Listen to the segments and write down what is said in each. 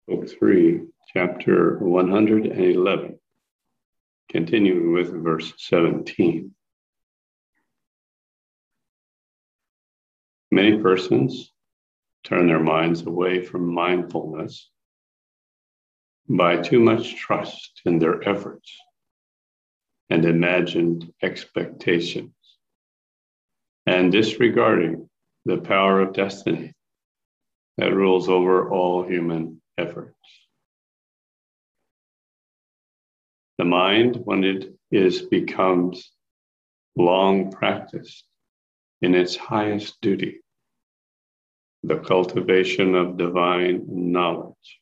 Book 3, Chapter 111, continuing with verse 17. Many persons turn their minds away from mindfulness by too much trust in their efforts and imagined expectations, and disregarding the power of destiny that rules over all human efforts. The mind, when it becomes long practiced in its highest duty, the cultivation of divine knowledge,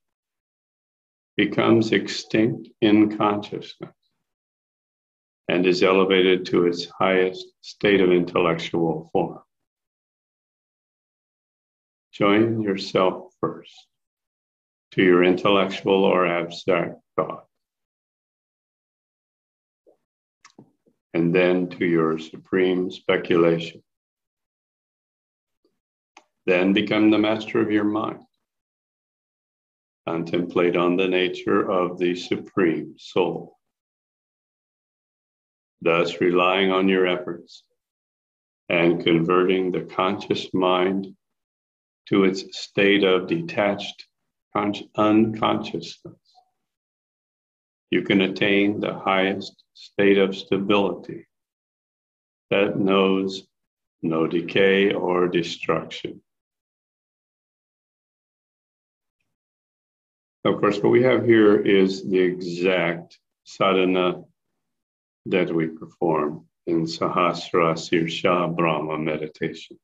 becomes extinct in consciousness and is elevated to its highest state of intellectual form. Join yourself first to your intellectual or abstract thought, and then to your supreme speculation. Then become the master of your mind. Contemplate on the nature of the supreme soul, thus relying on your efforts and converting the conscious mind to its state of detached unconsciousness. You can attain the highest state of stability that knows no decay or destruction. Of course, what we have here is the exact sadhana that we perform in Sahasra Sirsha Brahma meditation.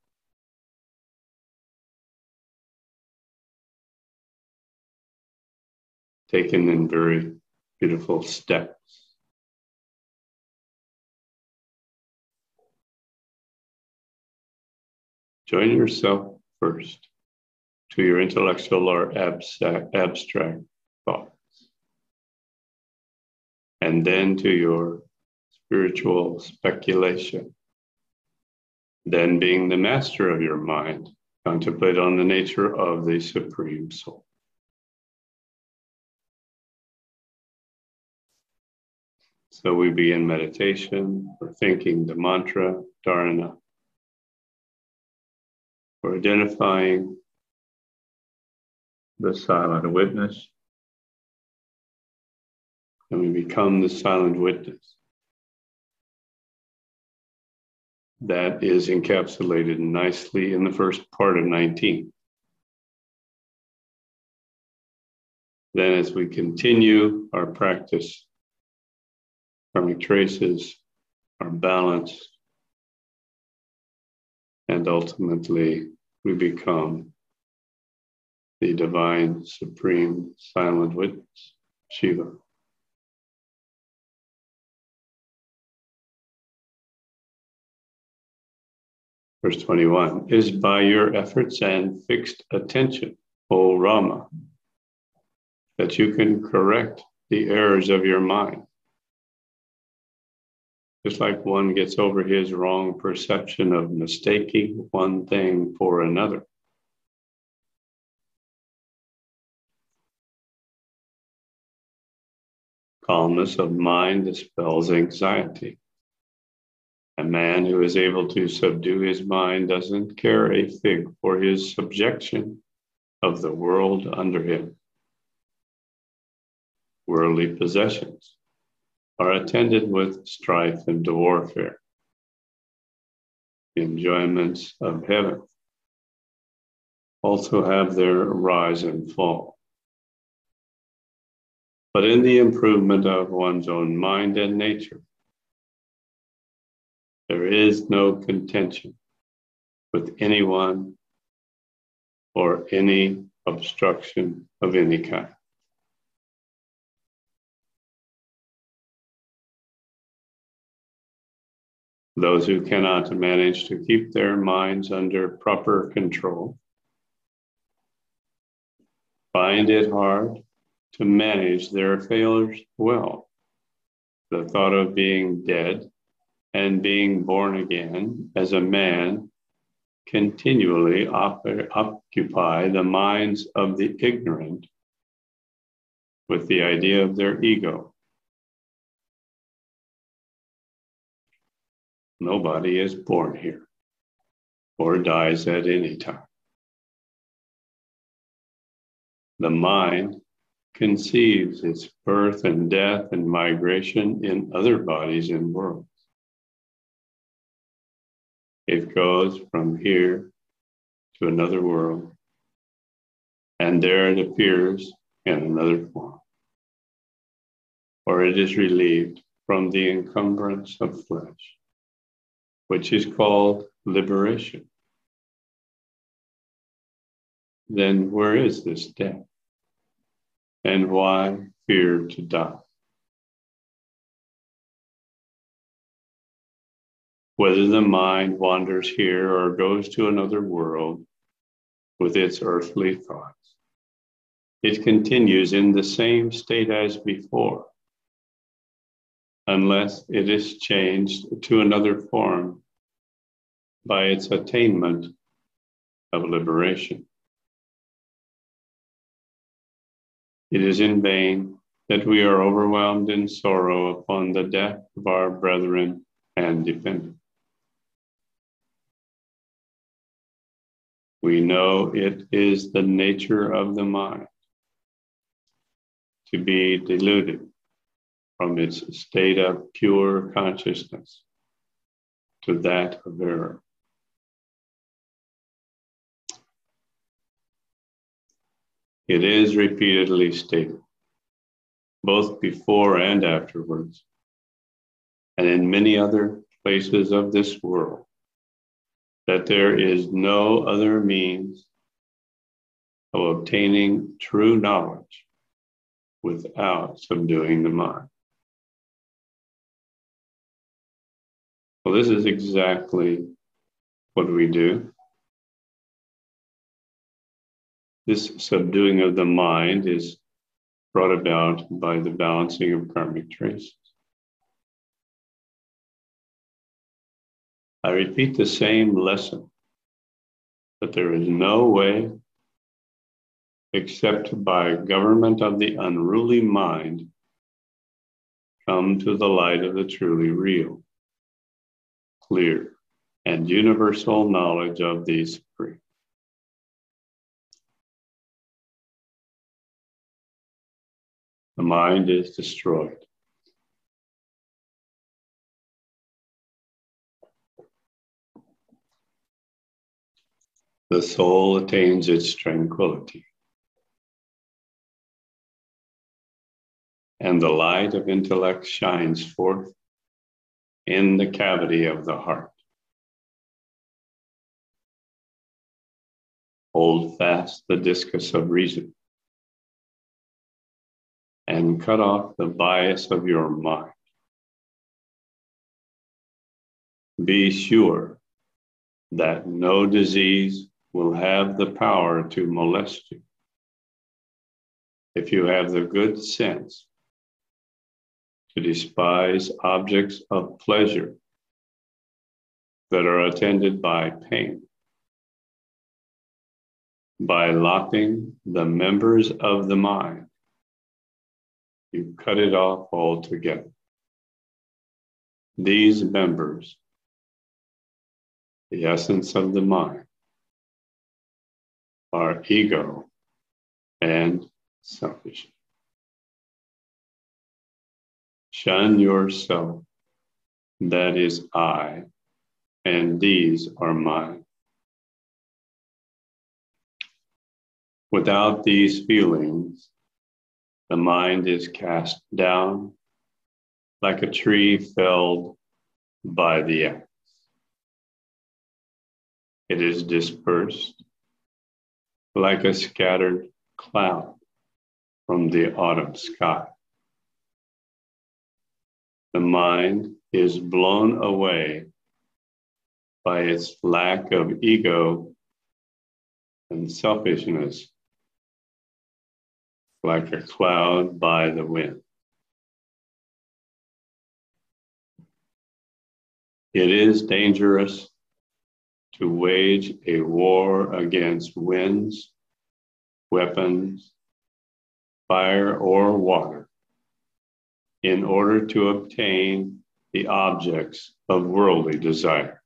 Taken in very beautiful steps. Join yourself first to your intellectual or abstract thoughts, and then to your spiritual speculation. Then, being the master of your mind, contemplate on the nature of the Supreme Soul. So we begin meditation, we're thinking the mantra, dharana. We're identifying the silent witness, and we become the silent witness that is encapsulated nicely in the first part of 19. Then as we continue our practice, karmic traces are balanced, and ultimately we become the divine, supreme, silent witness, Shiva. Verse 21, is by your efforts and fixed attention, O Rama, that you can correct the errors of your mind. Just like one gets over his wrong perception of mistaking one thing for another. Calmness of mind dispels anxiety. A man who is able to subdue his mind doesn't care a fig for his subjection of the world under him. Worldly possessions are attended with strife and warfare. The enjoyments of heaven also have their rise and fall. But in the improvement of one's own mind and nature, there is no contention with anyone or any obstruction of any kind. Those who cannot manage to keep their minds under proper control find it hard to manage their failures well. The thought of being dead and being born again as a man continually occupy the minds of the ignorant with the idea of their ego. Nobody is born here or dies at any time. The mind conceives its birth and death and migration in other bodies and worlds. It goes from here to another world, and there it appears in another form, or it is relieved from the encumbrance of flesh, which is called liberation. Then where is this death? And why fear to die? Whether the mind wanders here or goes to another world with its earthly thoughts, it continues in the same state as before, unless it is changed to another form by its attainment of liberation. It is in vain that we are overwhelmed in sorrow upon the death of our brethren and dependents. We know it is the nature of the mind to be deluded from its state of pure consciousness to that of error. It is repeatedly stated, both before and afterwards, and in many other places of this world, that there is no other means of obtaining true knowledge without subduing the mind. Well, this is exactly what we do. This subduing of the mind is brought about by the balancing of karmic traces. I repeat the same lesson, that there is no way except by government of the unruly mind come to the light of the truly real, clear, and universal knowledge of the Supreme. The mind is destroyed. The soul attains its tranquility, and the light of intellect shines forth in the cavity of the heart. Hold fast the discus of reason and cut off the bias of your mind. Be sure that no disease will have the power to molest you if you have the good sense to despise objects of pleasure that are attended by pain. By locking the members of the mind, you cut it off altogether. These members, the essence of the mind, are ego and selfishness. Shun yourself, that is I, and these are mine. Without these feelings, the mind is cast down like a tree felled by the axe. It is dispersed like a scattered cloud from the autumn sky. The mind is blown away by its lack of ego and selfishness, like a cloud by the wind. It is dangerous to wage a war against winds, weapons, fire, or water in order to obtain the objects of worldly desire.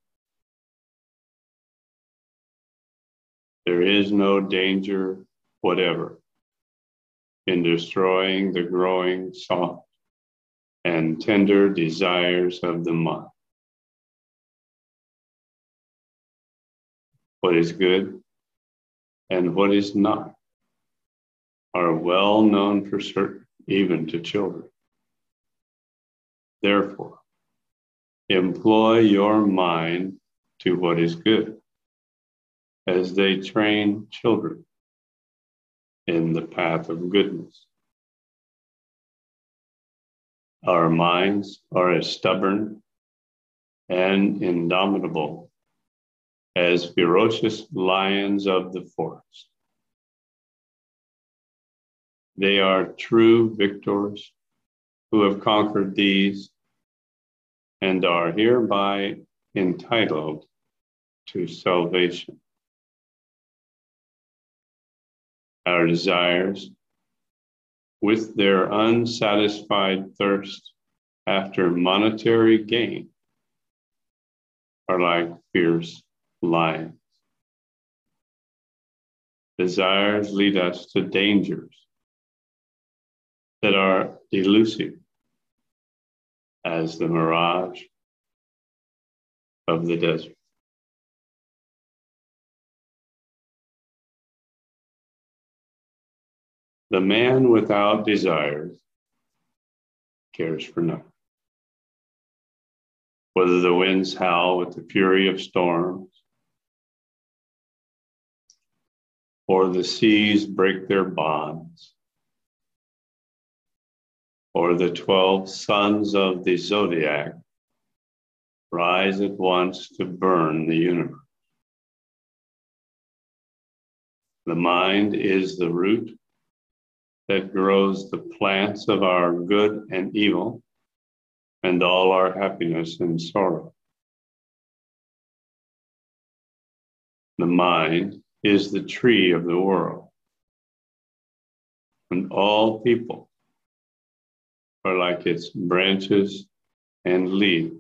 There is no danger whatever in destroying the growing, soft, and tender desires of the mind. What is good and what is not are well known for certain, even to children. Therefore, employ your mind to what is good, as they train children in the path of goodness. Our minds are as stubborn and indomitable as ferocious lions of the forest. They are true victors who have conquered these and are hereby entitled to salvation. Our desires, with their unsatisfied thirst after monetary gain, are like fierce lions. Desires lead us to dangers that are elusive as the mirage of the desert. The man without desires cares for nothing. Whether the winds howl with the fury of storms, or the seas break their bonds, or the 12 sons of the zodiac rise at once to burn the universe. The mind is the root that grows the plants of our good and evil, and all our happiness and sorrow. The mind is the tree of the world, and all people are like its branches and leaves.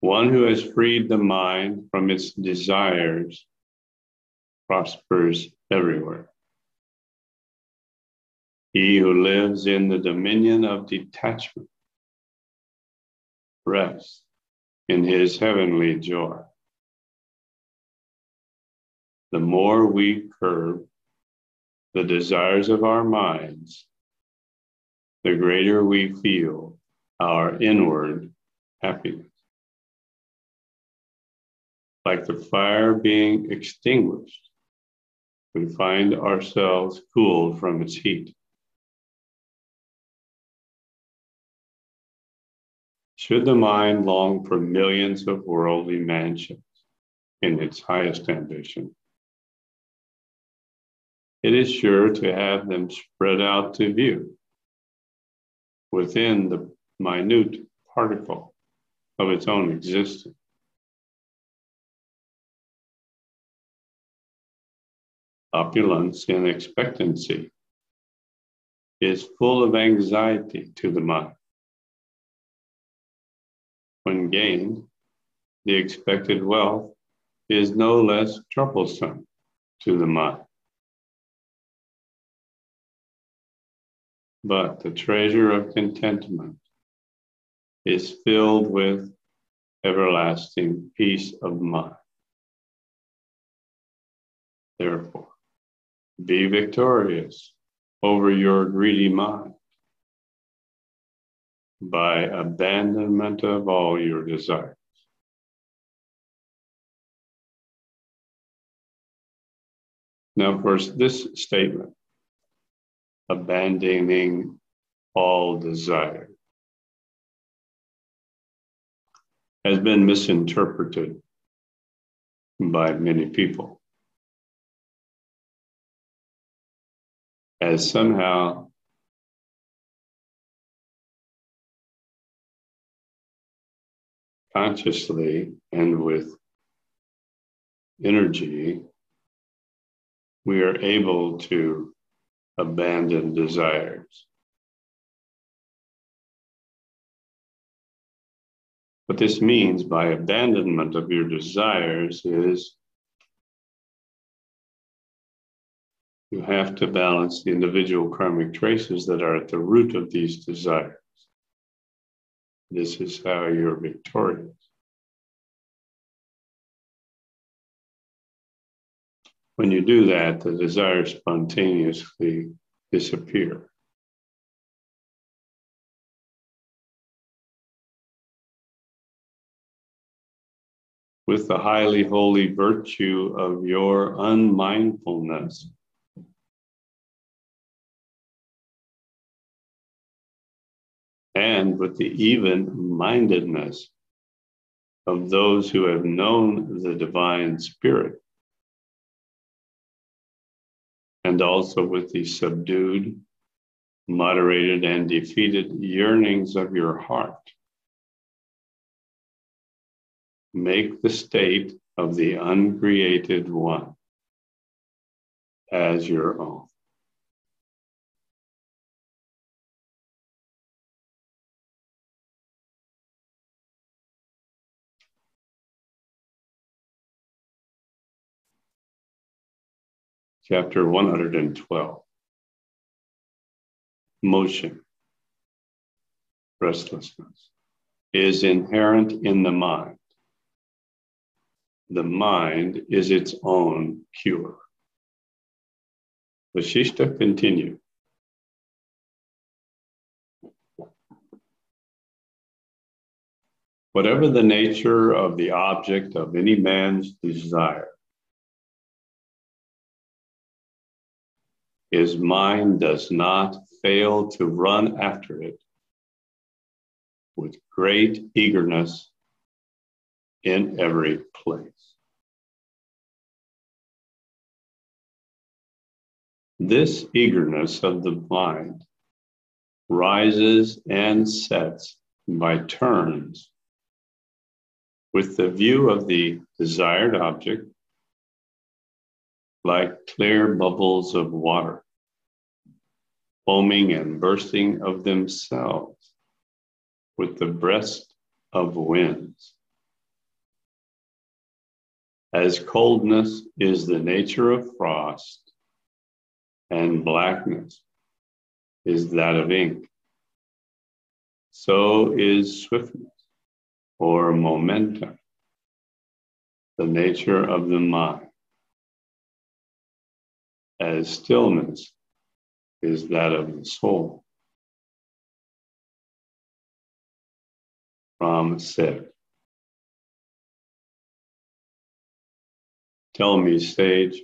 One who has freed the mind from its desires prospers everywhere. He who lives in the dominion of detachment rests in his heavenly joy. The more we curb the desires of our minds, the greater we feel our inward happiness. Like the fire being extinguished, we find ourselves cooled from its heat. Should the mind long for millions of worldly mansions in its highest ambition, it is sure to have them spread out to view within the minute particle of its own existence. Opulence in expectancy is full of anxiety to the mind. When gained, the expected wealth is no less troublesome to the mind. But the treasure of contentment is filled with everlasting peace of mind. Therefore, be victorious over your greedy mind by abandonment of all your desires. Now, of course, this statement, abandoning all desire, has been misinterpreted by many people as somehow consciously and with energy we are able to abandon desires. What this means by abandonment of your desires is you have to balance the individual karmic traces that are at the root of these desires. This is how you're victorious. When you do that, the desires spontaneously disappear. With the highly holy virtue of your unmindfulness, and with the even-mindedness of those who have known the divine spirit, and also with the subdued, moderated, and defeated yearnings of your heart, make the state of the uncreated one as your own. Chapter 112. Motion, restlessness, is inherent in the mind. The mind is its own cure. Vasishtha continued. Whatever the nature of the object of any man's desire, his mind does not fail to run after it with great eagerness in every place. This eagerness of the mind rises and sets by turns with the view of the desired object, like clear bubbles of water, foaming and bursting of themselves with the breast of winds. As coldness is the nature of frost, and blackness is that of ink, so is swiftness or momentum the nature of the mind, as stillness is that of the soul. Ram said, "Tell me, sage,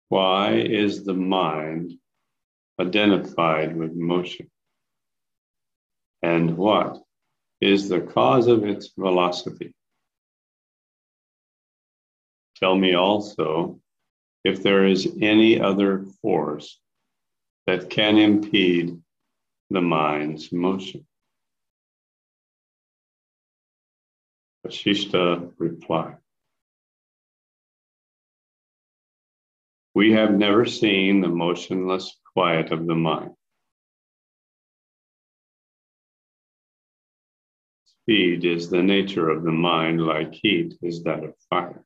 why is the mind identified with motion? And what is the cause of its velocity? Tell me also if there is any other force that can impede the mind's motion." Vasishtha replied, "We have never seen the motionless quiet of the mind. Speed is the nature of the mind, like heat is that of fire.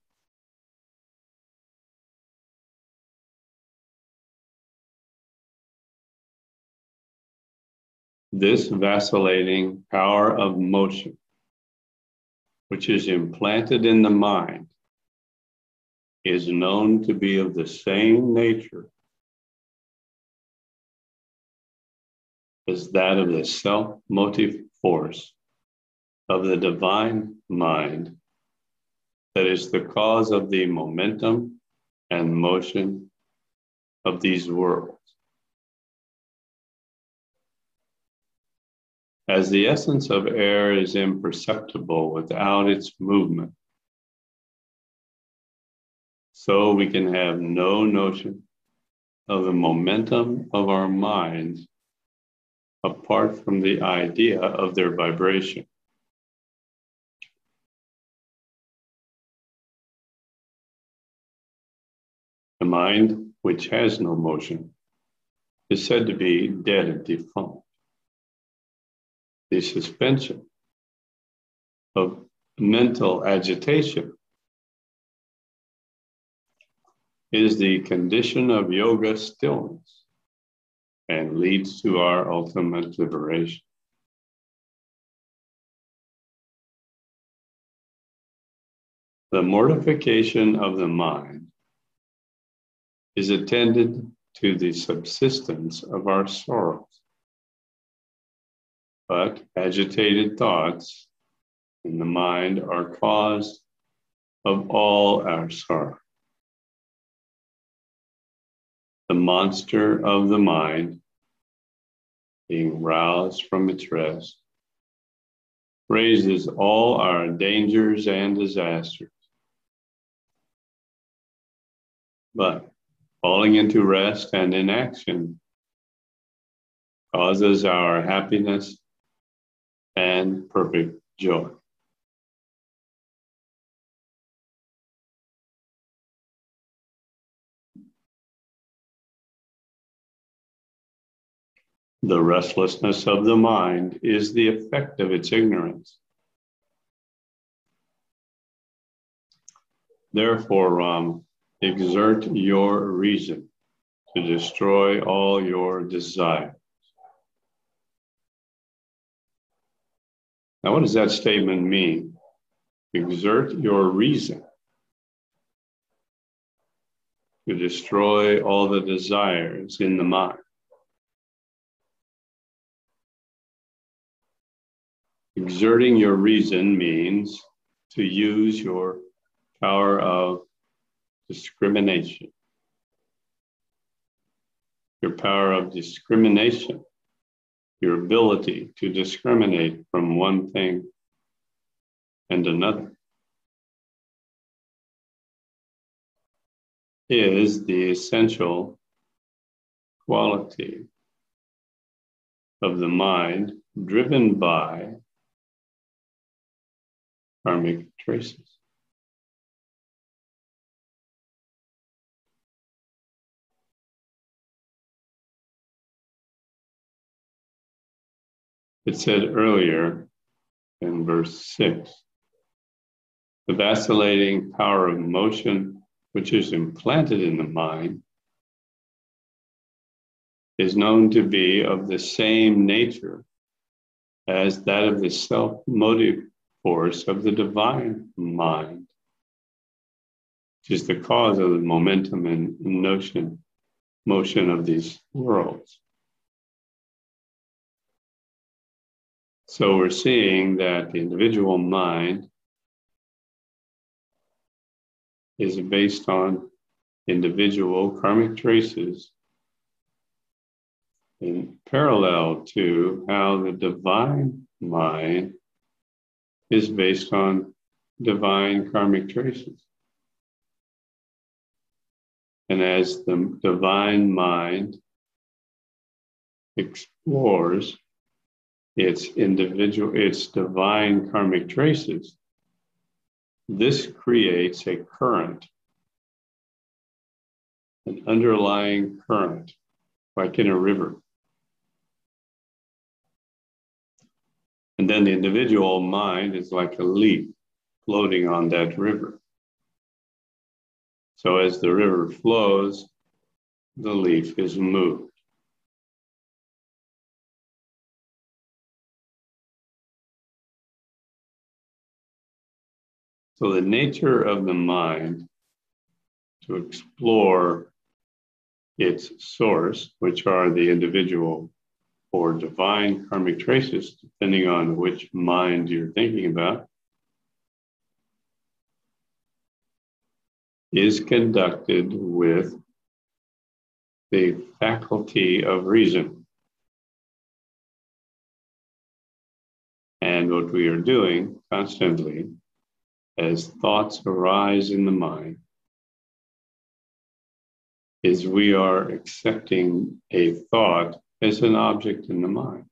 This vacillating power of motion, which is implanted in the mind, is known to be of the same nature as that of the self-motive force of the divine mind that is the cause of the momentum and motion of these worlds. As the essence of air is imperceptible without its movement, so we can have no notion of the momentum of our minds apart from the idea of their vibration. The mind, which has no motion, is said to be dead and defunct. The suspension of mental agitation is the condition of yoga stillness and leads to our ultimate liberation. The mortification of the mind is attended to the subsistence of our sorrows. But agitated thoughts in the mind are cause of all our sorrow. The monster of the mind, being roused from its rest, raises all our dangers and disasters. But falling into rest and inaction causes our happiness and perfect joy. The restlessness of the mind is the effect of its ignorance. Therefore, Ram, exert your reason to destroy all your desires. Now, what does that statement mean? Exert your reason to destroy all the desires in the mind. Exerting your reason means to use your power of discrimination. Your power of discrimination, your ability to discriminate from one thing and another, is the essential quality of the mind driven by karmic traces. It said earlier in verse 6, the vacillating power of motion which is implanted in the mind is known to be of the same nature as that of the self-motive force of the divine mind, which is the cause of the momentum and motion of these worlds. So we're seeing that the individual mind is based on individual karmic traces in parallel to how the divine mind is based on divine karmic traces. And as the divine mind explores its divine karmic traces, this creates a current, an underlying current, like in a river. And then the individual mind is like a leaf floating on that river. So as the river flows, the leaf is moved. So the nature of the mind to explore its source, which are the individual or divine karmic traces, depending on which mind you're thinking about, is conducted with the faculty of reason. And what we are doing constantly as thoughts arise in the mind is we are accepting a thought as an object in the mind.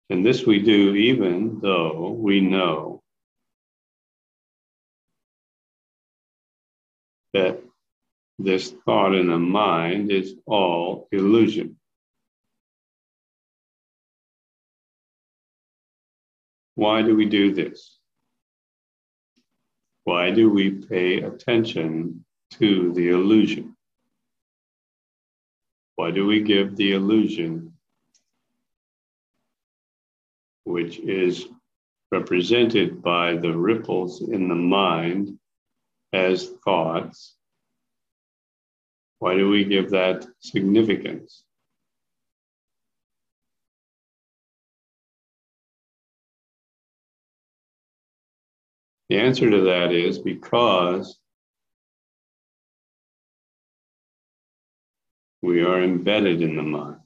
And this we do even though we know that this thought in the mind is all illusion. Why do we do this? Why do we pay attention to the illusion? Why do we give the illusion, which is represented by the ripples in the mind as thoughts, why do we give that significance? The answer to that is because we are embedded in the mind.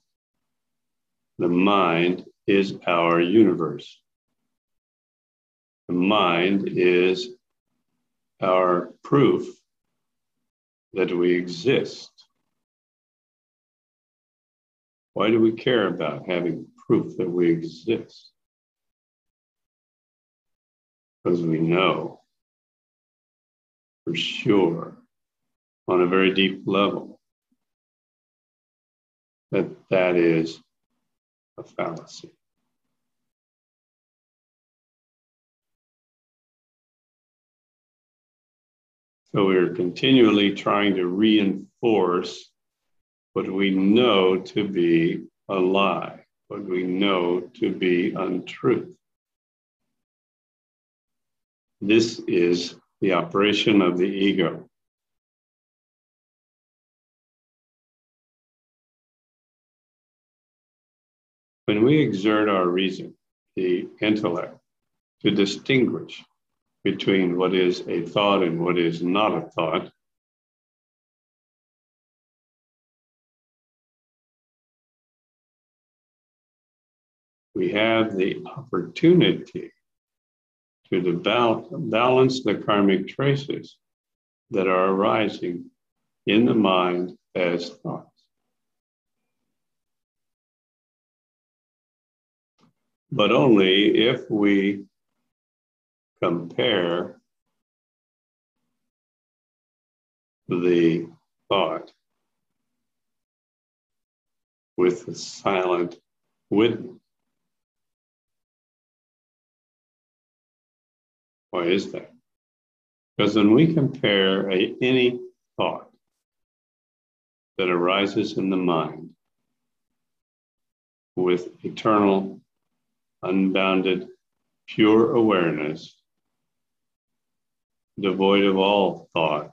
The mind is our universe. The mind is our proof that we exist. Why do we care about having proof that we exist? Because we know for sure, on a very deep level, that that is a fallacy. So we're continually trying to reinforce what we know to be a lie, what we know to be untruth. This is the operation of the ego. When we exert our reason, the intellect, to distinguish between what is a thought and what is not a thought, we have the opportunity to balance the karmic traces that are arising in the mind as thoughts. But only if we compare the thought with the silent witness. Why is that? Because when we compare any thought that arises in the mind with eternal, unbounded, pure awareness, devoid of all thought,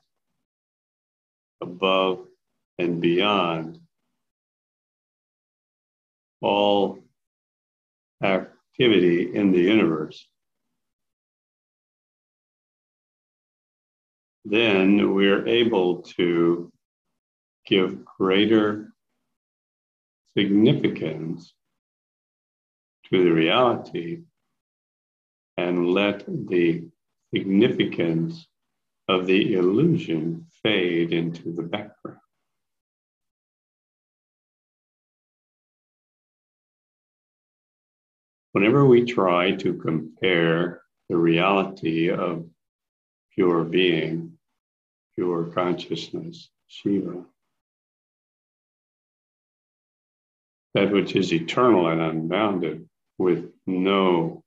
above and beyond all activity in the universe, then we're able to give greater significance to the reality and let the significance of the illusion fade into the background. Whenever we try to compare the reality of pure being, pure consciousness, Shiva, that which is eternal and unbounded, with no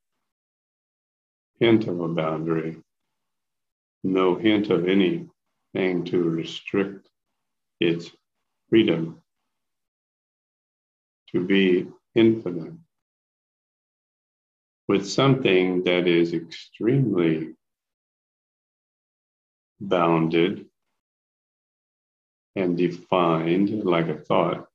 hint of a boundary, no hint of anything to restrict its freedom to be infinite, with something that is extremely bounded and defined like a thought,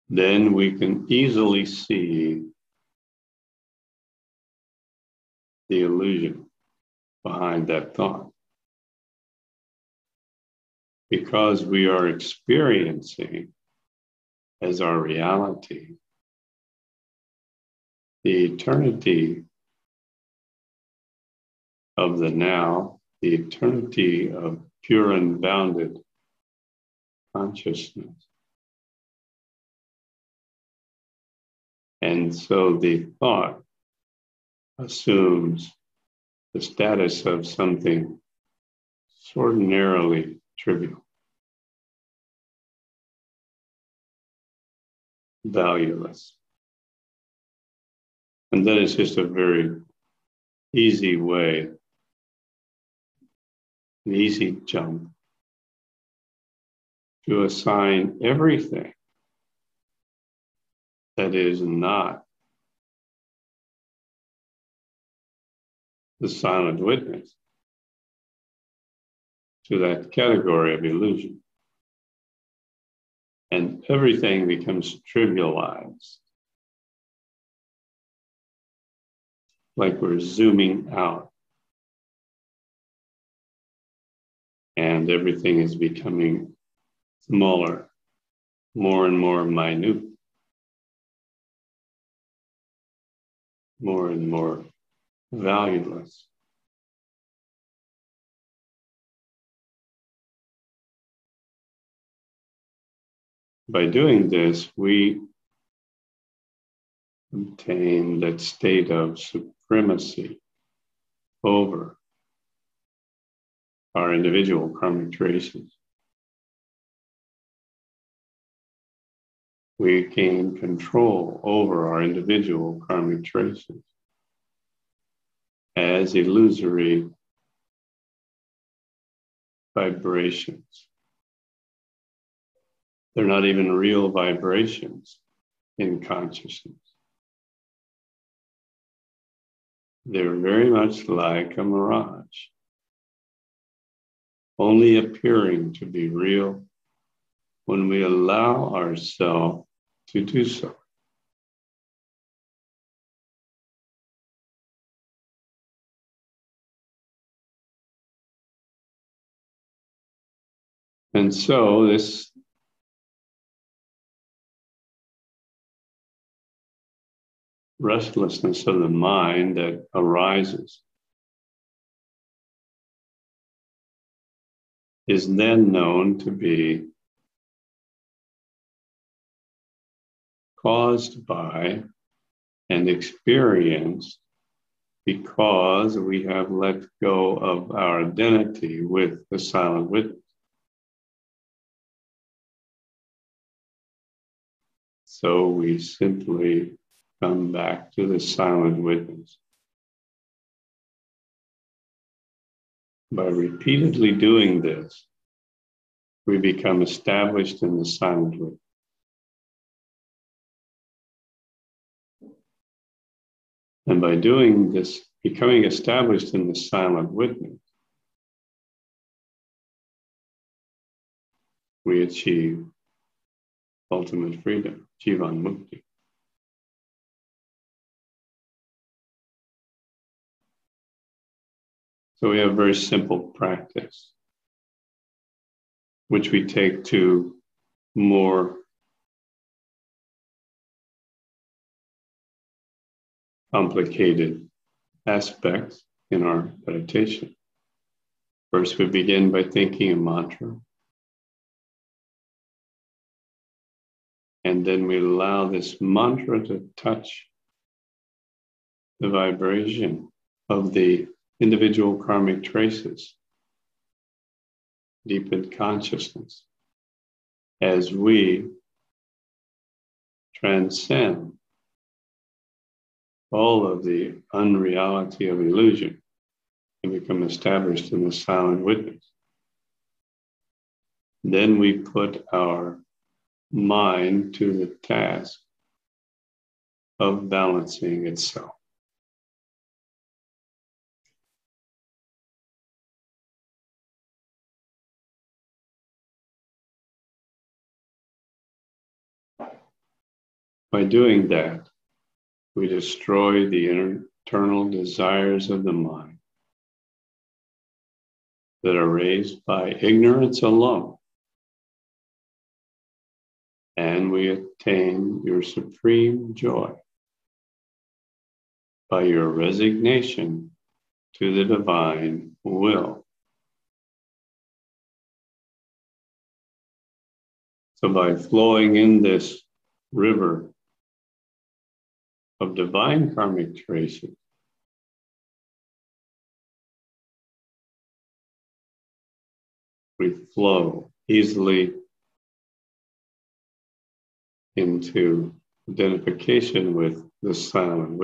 then we can easily see the illusion behind that thought. Because we are experiencing as our reality the eternity of the now, the eternity of pure unbounded consciousness. And so the thought assumes the status of something extraordinarily trivial, valueless. And then it's just a very easy way, an easy jump to assign everything that is not the silent witness to that category of illusion. And everything becomes trivialized, like we're zooming out, and everything is becoming smaller, more and more minute, more and more valueless. By doing this, we obtain that state of supremacy over our individual karmic traces. We gain control over our individual karmic traces as illusory vibrations. They're not even real vibrations in consciousness. They're very much like a mirage, only appearing to be real when we allow ourselves to do so. And so this restlessness of the mind that arises is then known to be caused by and experienced because we have let go of our identity with the silent witness. So we simply come back to the silent witness. By repeatedly doing this, we become established in the silent witness. And by doing this, becoming established in the silent witness, we achieve ultimate freedom, Jivan Mukti. So we have a very simple practice, which we take to more complicated aspects in our meditation. First, we begin by thinking a mantra. And then we allow this mantra to touch the vibration of the individual karmic traces deep in consciousness as we transcend all of the unreality of illusion and become established in the silent witness. Then we put our mind to the task of balancing itself. By doing that, we destroy the internal desires of the mind that are raised by ignorance alone. And we attain your supreme joy by your resignation to the divine will. So by flowing in this river of divine karmic traces, we flow easily into identification with the sound.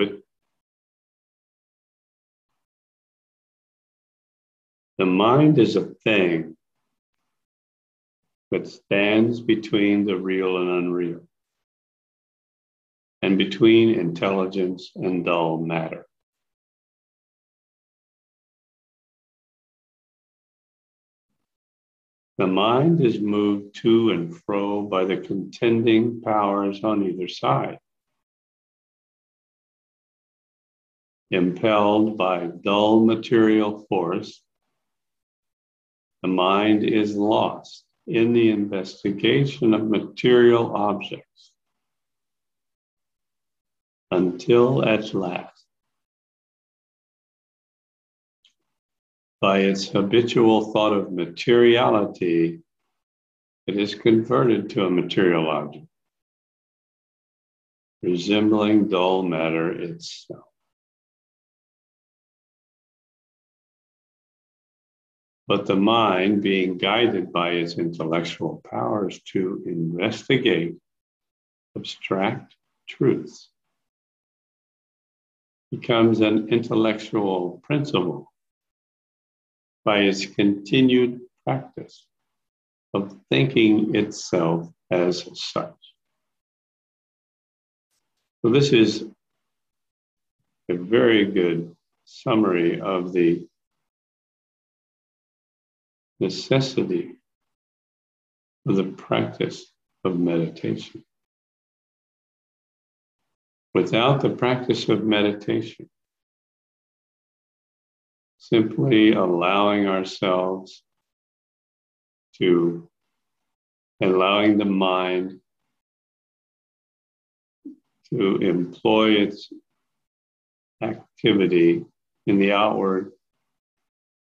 The mind is a thing that stands between the real and unreal, and between intelligence and dull matter. The mind is moved to and fro by the contending powers on either side. Impelled by dull material force, the mind is lost in the investigation of material objects until at last, by its habitual thought of materiality, it is converted to a material object, resembling dull matter itself. But the mind, being guided by its intellectual powers to investigate abstract truths, becomes an intellectual principle by its continued practice of thinking itself as such. So this is a very good summary of the necessity of the practice of meditation. Without the practice of meditation, simply allowing ourselves to, allowing the mind to employ its activity in the outward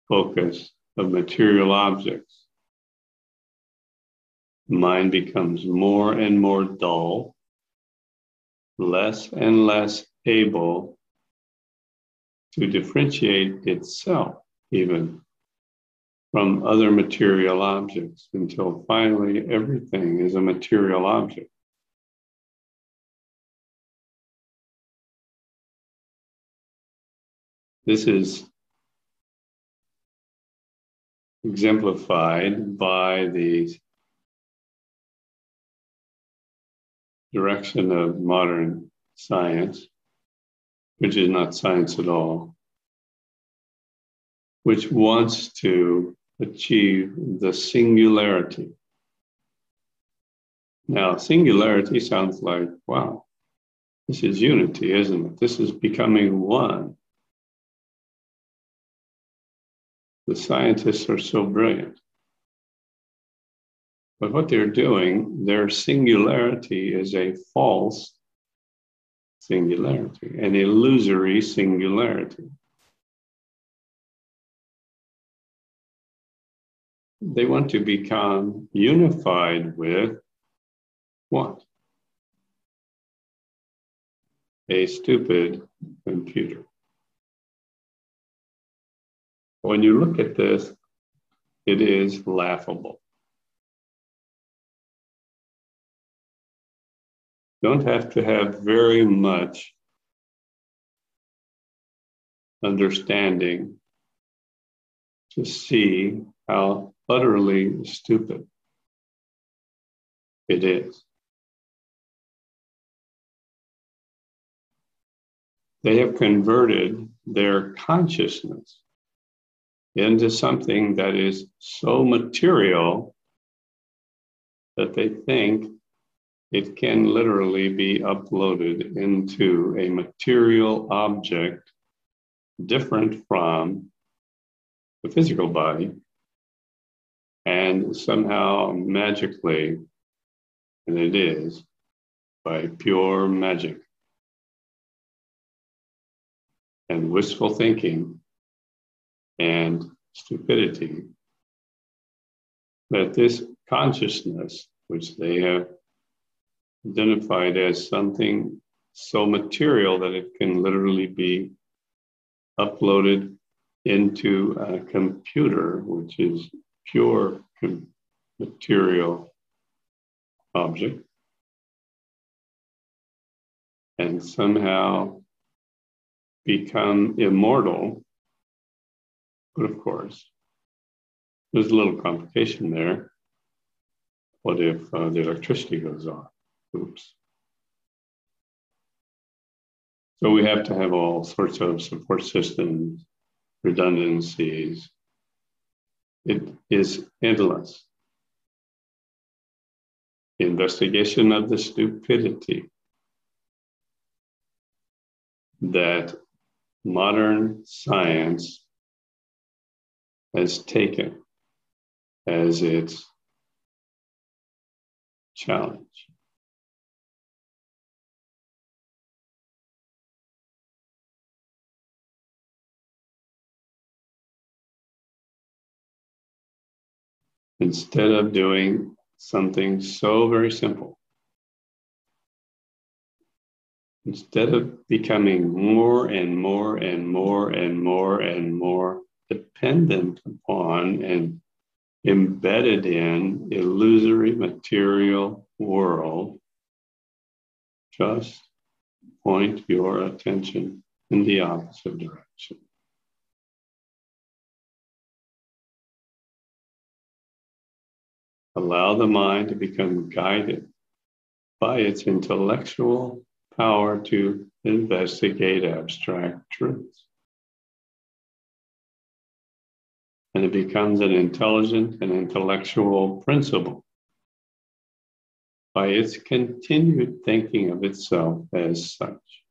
focus of material objects, the mind becomes more and more dull, less and less able to differentiate itself even from other material objects, until finally everything is a material object. This is exemplified by the direction of modern science, which is not science at all, which wants to achieve the singularity. Now, singularity sounds like, wow, this is unity, isn't it? This is becoming one. The scientists are so brilliant. But what they're doing, their singularity is a false singularity, an illusory singularity. They want to become unified with what? A stupid computer. When you look at this, it is laughable. Don't have to have very much understanding to see how utterly stupid it is. They have converted their consciousness into something that is so material that they think it can literally be uploaded into a material object different from the physical body, and somehow magically, and it is, by pure magic and wishful thinking and stupidity, that this consciousness, which they have identified as something so material that it can literally be uploaded into a computer, which is pure material object and somehow become immortal. But of course, there's a little complication there. What if the electricity goes off? Oops. So we have to have all sorts of support systems, redundancies. It is endless. The investigation of the stupidity that modern science has taken as its challenge. Instead of doing something so very simple, instead of becoming more and more and more and more and more dependent upon and embedded in illusory material world, just point your attention in the opposite direction. Allow the mind to become guided by its intellectual power to investigate abstract truths. And it becomes an intelligent and intellectual principle by its continued thinking of itself as such.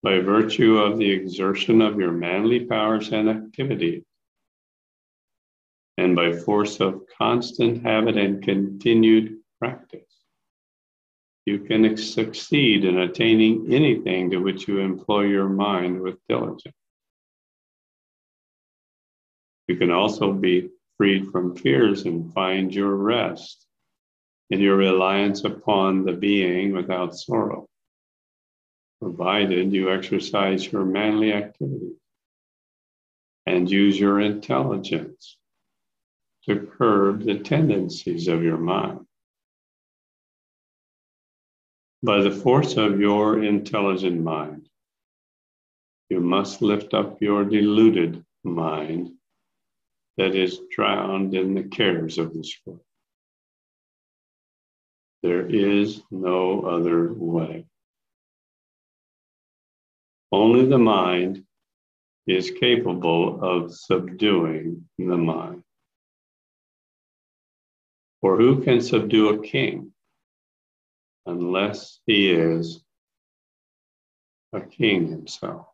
By virtue of the exertion of your manly powers and activity, and by force of constant habit and continued practice, you can succeed in attaining anything to which you employ your mind with diligence. You can also be freed from fears and find your rest in your reliance upon the being without sorrow, provided you exercise your manly activity and use your intelligence to curb the tendencies of your mind. By the force of your intelligent mind, you must lift up your deluded mind that is drowned in the cares of this world. There is no other way. Only the mind is capable of subduing the mind. For who can subdue a king unless he is a king himself?